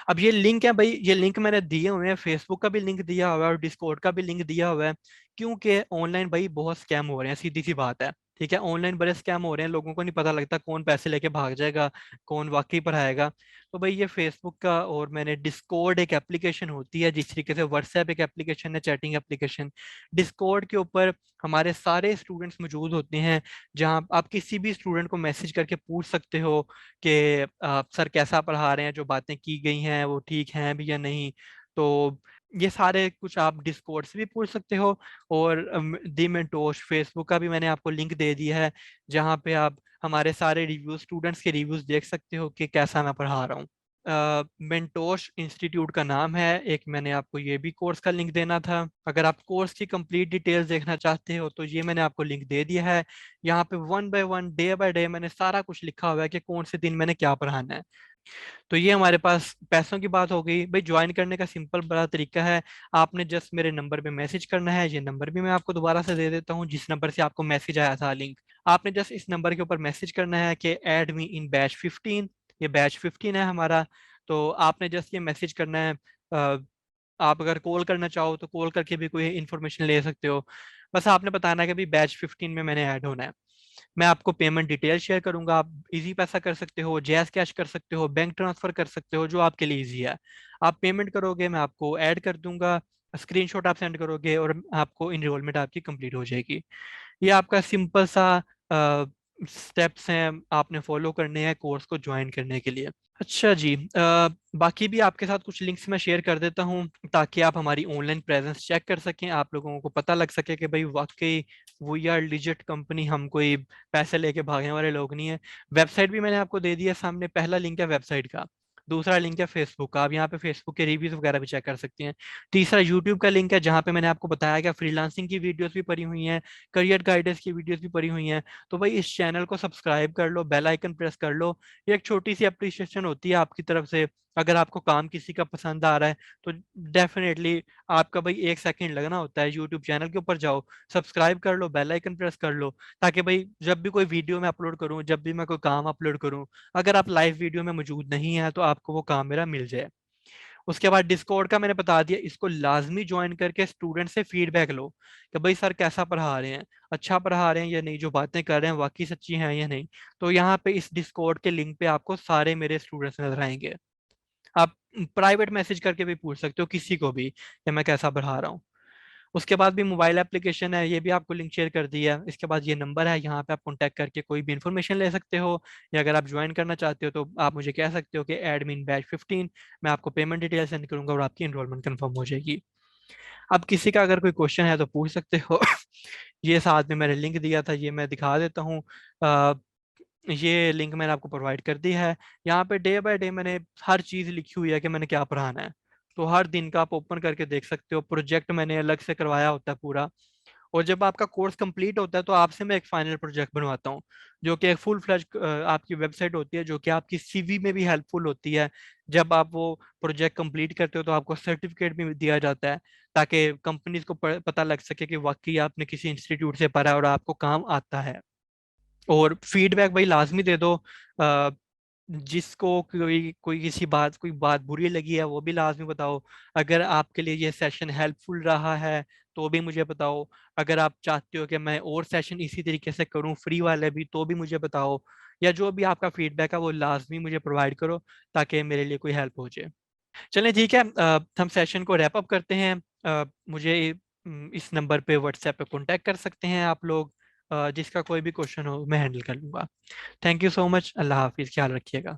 अब ये लिंक है भाई, ये लिंक मैंने दिए हुए हैं, फेसबुक का भी लिंक दिया हुआ है और डिस्कॉर्ड का भी लिंक दिया हुआ है, क्योंकि ऑनलाइन भाई बहुत स्कैम हो रहे हैं, सीधी सी बात है। ठीक है, ऑनलाइन बड़े स्कैम हो रहे हैं, लोगों को नहीं पता लगता कौन पैसे लेके भाग जाएगा, कौन वाकई पढ़ाएगा। तो भाई ये फेसबुक का, और मैंने डिस्कॉर्ड एक एप्लीकेशन होती है, जिस तरीके से व्हाट्सएप एक एप्लीकेशन है, चैटिंग एप्लीकेशन, डिस्कॉर्ड के ऊपर हमारे सारे स्टूडेंट्स मौजूद होते हैं, जहाँ आप किसी भी स्टूडेंट को मैसेज करके पूछ सकते हो कि सर कैसा पढ़ा रहे हैं, जो बातें की गई हैं वो ठीक हैं भी या नहीं। तो ये सारे कुछ आप डिस्कॉर्ड से भी पूछ सकते हो, और दी मेंटोस फेसबुक का भी मैंने आपको लिंक दे दिया है, जहाँ पे आप हमारे सारे रिव्यूज, स्टूडेंट्स के रिव्यूज देख सकते हो कि कैसा मैं पढ़ा रहा हूँ। मेंटोस इंस्टीट्यूट का नाम है। एक मैंने आपको ये भी कोर्स का लिंक देना था। अगर आप कोर्स की कंप्लीट डिटेल्स देखना चाहते हो तो ये मैंने आपको लिंक दे दिया है। यहाँ पे one by one, day by day मैंने सारा कुछ लिखा हुआ है कि कौन से दिन मैंने क्या पढ़ाना है। तो ये हमारे पास पैसों की बात हो गई भाई। ज्वाइन करने का सिंपल बड़ा तरीका है, आपने जस्ट मेरे नंबर पे मैसेज करना है। ये नंबर भी मैं आपको दोबारा से दे देता हूँ, जिस नंबर से आपको मैसेज आया था लिंक। आपने जस्ट इस नंबर के ऊपर मैसेज करना है कि ऐड मी इन बैच 15। ये बैच 15 है हमारा। तो आपने जस्ट ये मैसेज करना है। आप अगर कॉल करना चाहो तो कॉल करके भी कोई इन्फॉर्मेशन ले सकते हो। बस आपने बताना है कि भाई बैच 15 में मैंने ऐड होना है। मैं आपको पेमेंट डिटेल शेयर करूंगा, आप इजी पैसा कर सकते हो, जैस कैश कर सकते हो, बैंक ट्रांसफर कर सकते हो, जो आपके लिए इजी है। आप पेमेंट करोगे, मैं आपको ऐड कर दूंगा, स्क्रीनशॉट आप सेंड करोगे और आपको इनरोलमेंट आपकी कंप्लीट हो जाएगी। ये आपका सिंपल सा स्टेप्स हैं, आपने फॉलो करने हैं कोर्स को ज्वाइन करने के लिए। अच्छा जी, बाकी भी आपके साथ कुछ लिंक्स मैं शेयर कर देता हूँ, ताकि आप हमारी ऑनलाइन प्रेजेंस चेक कर सकें, आप लोगों को पता लग सके कि भाई वाकई वी आर लिजिट कंपनी, हम कोई पैसे लेके भागने वाले लोग नहीं है। वेबसाइट भी मैंने आपको दे दी है सामने, पहला लिंक है वेबसाइट का, दूसरा लिंक है फेसबुक का, आप यहाँ पे फेसबुक के रिव्यूज वगैरह भी चेक कर सकते हैं। तीसरा यूट्यूब का लिंक है, जहाँ पे मैंने आपको बताया कि फ्रीलांसिंग की वीडियोस भी पड़ी हुई हैं, करियर गाइडेंस की वीडियोस भी पड़ी हुई हैं। तो भाई इस चैनल को सब्सक्राइब कर लो, बेल आइकन प्रेस कर लो। ये एक छोटी सी अप्रिशिएशन होती है आपकी तरफ से। अगर आपको काम किसी का पसंद आ रहा है तो डेफिनेटली आपका भाई 1 सेकंड लगना होता है, यूट्यूब चैनल के ऊपर जाओ, सब्सक्राइब कर लो, बेल आइकन प्रेस कर लो, ताकि भाई जब भी कोई वीडियो मैं अपलोड करूं, जब भी मैं कोई काम अपलोड करूं, अगर आप लाइव वीडियो में मौजूद नहीं है तो आपको वो काम मेरा मिल जाए। उसके बाद डिस्कॉर्ड का मैंने बता दिया, इसको लाजमी ज्वाइन करके स्टूडेंट से फीडबैक लो कि भाई सर कैसा पढ़ा रहे हैं, अच्छा पढ़ा रहे हैं या नहीं, जो बातें कर रहे हैं वाकई सच्ची हैं या नहीं। तो यहाँ पे इस डिस्कॉर्ड के लिंक पे आपको सारे मेरे स्टूडेंट्स नजर आएंगे। आप प्राइवेट मैसेज करके भी पूछ सकते हो किसी को भी कि मैं कैसा पढ़ा रहा हूँ। उसके बाद भी मोबाइल एप्लीकेशन है, ये भी आपको लिंक शेयर कर दिया है। इसके बाद ये नंबर है, यहाँ पे आप कॉन्टैक्ट करके कोई भी इन्फॉर्मेशन ले सकते हो, या अगर आप ज्वाइन करना चाहते हो तो आप मुझे कह सकते हो कि एडमिन बैच 15, मैं आपको पेमेंट डिटेल सेंड करूंगा और आपकी एनरोलमेंट कंफर्म हो जाएगी। अब किसी का अगर कोई क्वेश्चन है तो पूछ सकते हो। ये साथ में मैंने लिंक दिया था, ये मैं दिखा देता हूँ। ये लिंक मैंने आपको प्रोवाइड कर दी है। यहाँ पे डे बाय डे मैंने हर चीज़ लिखी हुई है कि मैंने क्या पढ़ाना है। तो हर दिन का आप ओपन करके देख सकते हो। प्रोजेक्ट मैंने अलग से करवाया होता है पूरा। और जब आपका कोर्स कंप्लीट होता है तो आपसे मैं एक फाइनल प्रोजेक्ट बनवाता हूँ, जो कि एक फुल फ्लैज आपकी वेबसाइट होती है, जो कि आपकी सीवी में भी हेल्पफुल होती है। जब आप वो प्रोजेक्ट कंप्लीट करते हो तो आपको सर्टिफिकेट भी दिया जाता है, ताकि कंपनीज को पता लग सके कि वाकई आपने किसी इंस्टीट्यूट से पढ़ा है और आपको काम आता है। और फीडबैक भाई लाजमी दे दो। अ, जिसको कोई कोई किसी बात कोई बात बुरी लगी है वो भी लाजमी बताओ। अगर आपके लिए ये सेशन हेल्पफुल रहा है तो भी मुझे बताओ। अगर आप चाहते हो कि मैं और सेशन इसी तरीके से करूं, फ्री वाले भी, तो भी मुझे बताओ। या जो भी आपका फीडबैक है वो लाजमी मुझे प्रोवाइड करो, ताकि मेरे लिए कोई हेल्प हो जाए। चलें ठीक है, हम सेशन को रैप अप करते हैं। मुझे इस नंबर पे व्हाट्सएप पे कांटेक्ट कर सकते हैं आप लोग। जिसका कोई भी क्वेश्चन हो मैं हैंडल कर लूंगा। थैंक यू सो मच, अल्लाह हाफिज़, ख्याल रखिएगा।